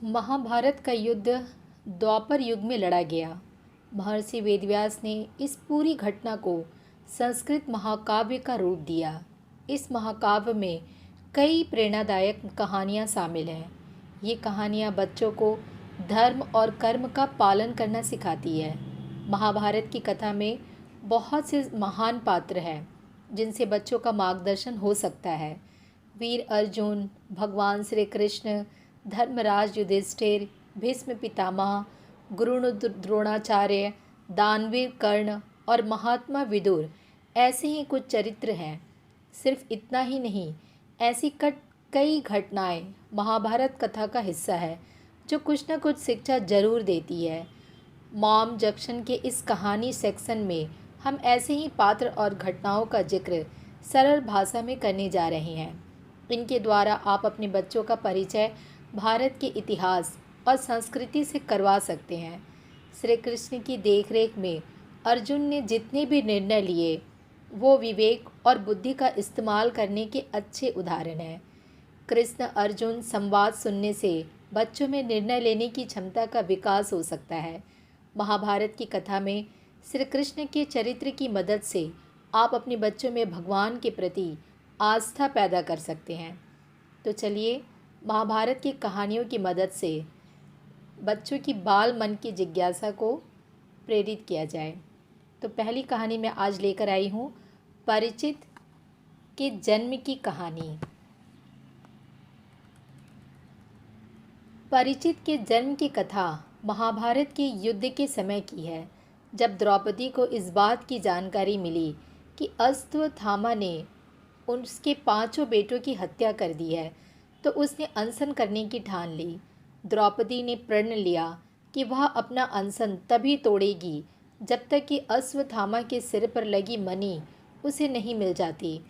महाभारत का युद्ध द्वापर युग में लड़ा गया। महर्षि वेदव्यास ने इस पूरी घटना को संस्कृत महाकाव्य का रूप दिया। इस महाकाव्य में कई प्रेरणादायक कहानियाँ शामिल हैं। ये कहानियाँ बच्चों को धर्म और कर्म का पालन करना सिखाती है। महाभारत की कथा में बहुत से महान पात्र हैं जिनसे बच्चों का मार्गदर्शन हो सकता है। वीर अर्जुन, भगवान श्री कृष्ण, धर्मराज युधिष्ठिर, भीष्म पितामह, गुरु द्रोणाचार्य, दानवीर कर्ण और महात्मा विदुर ऐसे ही कुछ चरित्र हैं। सिर्फ इतना ही नहीं, ऐसी कई घटनाएं महाभारत कथा का हिस्सा है जो कुछ न कुछ शिक्षा जरूर देती है। मॉम जंक्शन के इस कहानी सेक्शन में हम ऐसे ही पात्र और घटनाओं का जिक्र सरल भाषा में करने जा रहे हैं। इनके द्वारा आप अपने बच्चों का परिचय भारत के इतिहास और संस्कृति से करवा सकते हैं। श्री कृष्ण की देखरेख में अर्जुन ने जितने भी निर्णय लिए वो विवेक और बुद्धि का इस्तेमाल करने के अच्छे उदाहरण हैं। कृष्ण अर्जुन संवाद सुनने से बच्चों में निर्णय लेने की क्षमता का विकास हो सकता है। महाभारत की कथा में श्री कृष्ण के चरित्र की मदद से आप अपने बच्चों में भगवान के प्रति आस्था पैदा कर सकते हैं। तो चलिए महाभारत की कहानियों की मदद से बच्चों की बाल मन की जिज्ञासा को प्रेरित किया जाए। तो पहली कहानी मैं आज लेकर आई हूँ परिचित के जन्म की कहानी। परिचित के जन्म की कथा महाभारत के युद्ध के समय की है, जब द्रौपदी को इस बात की जानकारी मिली कि अश्वत्थामा ने उसके 5 बेटों की हत्या कर दी है, तो उसने अनशन करने की ठान ली। द्रौपदी ने प्रण लिया कि वह अपना अनशन तभी तोड़ेगी जब तक कि अश्वत्थामा के सिर पर लगी मणि उसे नहीं मिल जाती।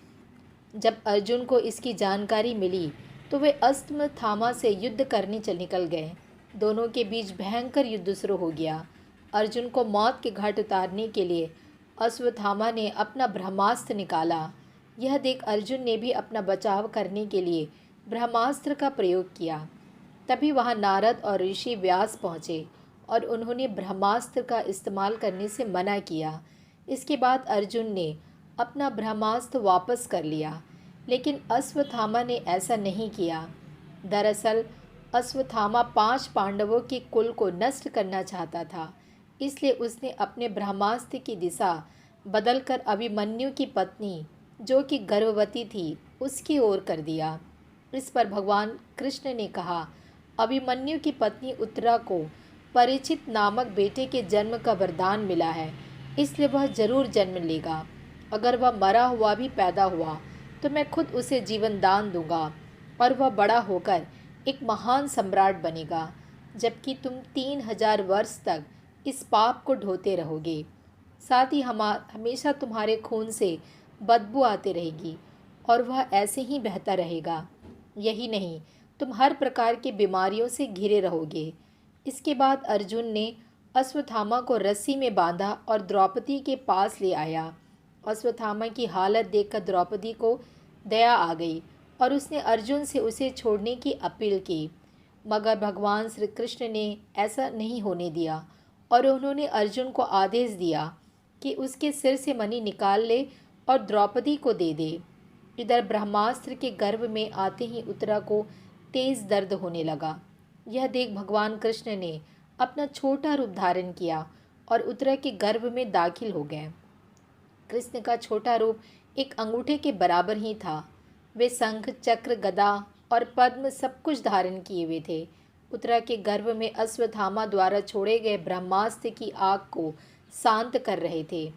जब अर्जुन को इसकी जानकारी मिली तो वे अश्वत्थामा से युद्ध करने चल निकल गए। दोनों के बीच भयंकर युद्ध शुरू हो गया। अर्जुन को मौत के घाट उतारने के लिए अश्वत्थामा ने अपना ब्रह्मास्त्र निकाला। यह देख अर्जुन ने भी अपना बचाव करने के लिए ब्रह्मास्त्र का प्रयोग किया। तभी वहां नारद और ऋषि व्यास पहुँचे और उन्होंने ब्रह्मास्त्र का इस्तेमाल करने से मना किया। इसके बाद अर्जुन ने अपना ब्रह्मास्त्र वापस कर लिया, लेकिन अश्वत्थामा ने ऐसा नहीं किया। दरअसल अश्वत्थामा 5 पांडवों के कुल को नष्ट करना चाहता था, इसलिए उसने अपने ब्रह्मास्त्र की दिशा बदलकर अभिमन्यु की पत्नी, जो कि गर्भवती थी, उसकी ओर कर दिया। इस पर भगवान कृष्ण ने कहा, अभिमन्यु की पत्नी उत्तरा को परिचित नामक बेटे के जन्म का वरदान मिला है, इसलिए वह जरूर जन्म लेगा। अगर वह मरा हुआ भी पैदा हुआ तो मैं खुद उसे जीवन दान दूंगा और वह बड़ा होकर एक महान सम्राट बनेगा, जबकि तुम 3000 वर्ष तक इस पाप को ढोते रहोगे। साथ ही हमेशा तुम्हारे खून से बदबू आती रहेगी और वह ऐसे ही बहता रहेगा। यही नहीं, तुम हर प्रकार की बीमारियों से घिरे रहोगे। इसके बाद अर्जुन ने अश्वत्थामा को रस्सी में बांधा और द्रौपदी के पास ले आया। अश्वत्थामा की हालत देखकर द्रौपदी को दया आ गई और उसने अर्जुन से उसे छोड़ने की अपील की, मगर भगवान श्री कृष्ण ने ऐसा नहीं होने दिया और उन्होंने अर्जुन को आदेश दिया कि उसके सिर से मणि निकाल ले और द्रौपदी को दे दे। इधर ब्रह्मास्त्र के गर्भ में आते ही उत्तरा को तेज दर्द होने लगा। यह देख भगवान कृष्ण ने अपना छोटा रूप धारण किया और उत्तरा के गर्भ में दाखिल हो गए। कृष्ण का छोटा रूप एक अंगूठे के बराबर ही था। वे शंख, चक्र, गदा और पद्म सब कुछ धारण किए हुए थे। उत्तरा के गर्भ में अश्वत्थामा द्वारा छोड़े गए ब्रह्मास्त्र की आग को शांत कर रहे थे।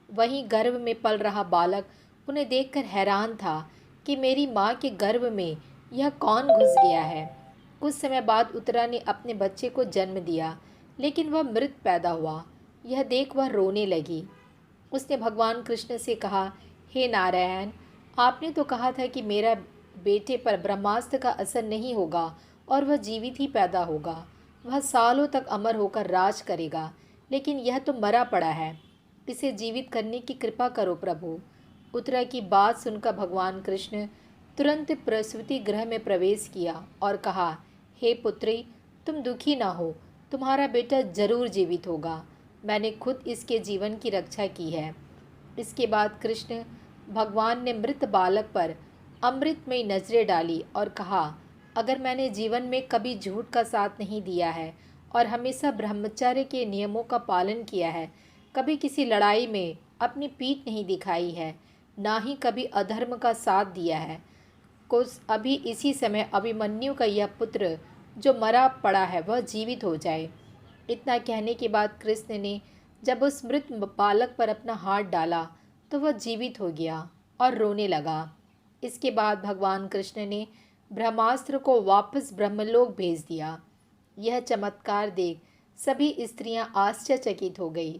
वहीं गर्भ में पल रहा बालक उन्हें देखकर हैरान था कि मेरी माँ के गर्भ में यह कौन घुस गया है। कुछ समय बाद उत्तरा ने अपने बच्चे को जन्म दिया, लेकिन वह मृत पैदा हुआ। यह देख वह रोने लगी। उसने भगवान कृष्ण से कहा, हे नारायण, आपने तो कहा था कि मेरा बेटे पर ब्रह्मास्त्र का असर नहीं होगा और वह जीवित ही पैदा होगा। वह सालों तक अमर होकर राज करेगा, लेकिन यह तो मरा पड़ा है। इसे जीवित करने की कृपा करो प्रभु। उत्तरा की बात सुनकर भगवान कृष्ण तुरंत प्रसूति गृह में प्रवेश किया और कहा, हे पुत्री, तुम दुखी ना हो, तुम्हारा बेटा जरूर जीवित होगा। मैंने खुद इसके जीवन की रक्षा की है। इसके बाद कृष्ण भगवान ने मृत बालक पर अमृतमयी नजरें डाली और कहा, अगर मैंने जीवन में कभी झूठ का साथ नहीं दिया है और हमेशा ब्रह्मचर्य के नियमों का पालन किया है, कभी किसी लड़ाई में अपनी पीठ नहीं दिखाई है, ना ही कभी अधर्म का साथ दिया है, कुछ अभी इसी समय अभिमन्यु का यह पुत्र जो मरा पड़ा है वह जीवित हो जाए। इतना कहने के बाद कृष्ण ने जब उस मृत बालक पर अपना हाथ डाला तो वह जीवित हो गया और रोने लगा। इसके बाद भगवान कृष्ण ने ब्रह्मास्त्र को वापस ब्रह्मलोक भेज दिया। यह चमत्कार देख सभी स्त्रियां आश्चर्यचकित हो गई।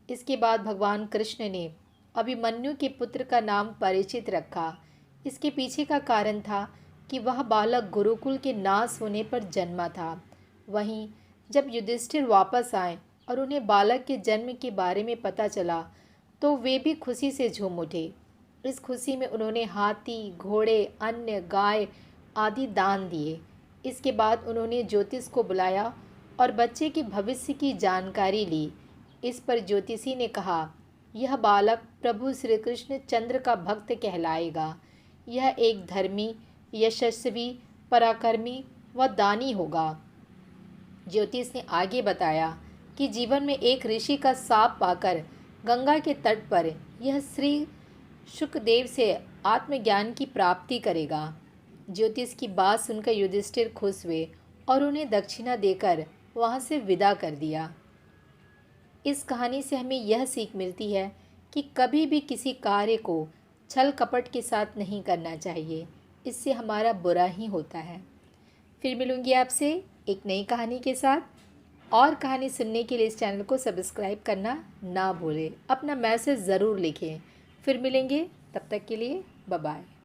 इसके बाद भगवान कृष्ण ने अभिमन्यु के पुत्र का नाम परीक्षित रखा। इसके पीछे का कारण था कि वह बालक गुरुकुल के नाश होने पर जन्मा था। वहीं जब युधिष्ठिर वापस आए और उन्हें बालक के जन्म के बारे में पता चला तो वे भी खुशी से झूम उठे। इस खुशी में उन्होंने हाथी, घोड़े, अन्य, गाय आदि दान दिए। इसके बाद उन्होंने ज्योतिष को बुलाया और बच्चे के भविष्य की जानकारी ली। इस पर ज्योतिषी ने कहा, यह बालक प्रभु श्री कृष्ण चंद्र का भक्त कहलाएगा। यह एक धर्मी, यशस्वी, पराक्रमी व दानी होगा। ज्योतिष ने आगे बताया कि जीवन में एक ऋषि का शाप पाकर गंगा के तट पर यह श्री शुकदेव से आत्मज्ञान की प्राप्ति करेगा। ज्योतिष की बात सुनकर युधिष्ठिर खुश हुए और उन्हें दक्षिणा देकर वहां से विदा कर दिया। इस कहानी से हमें यह सीख मिलती है कि कभी भी किसी कार्य को छल कपट के साथ नहीं करना चाहिए, इससे हमारा बुरा ही होता है। फिर मिलूंगी आपसे एक नई कहानी के साथ। और कहानी सुनने के लिए इस चैनल को सब्सक्राइब करना ना भूलें। अपना मैसेज ज़रूर लिखें। फिर मिलेंगे, तब तक के लिए बाय बाय।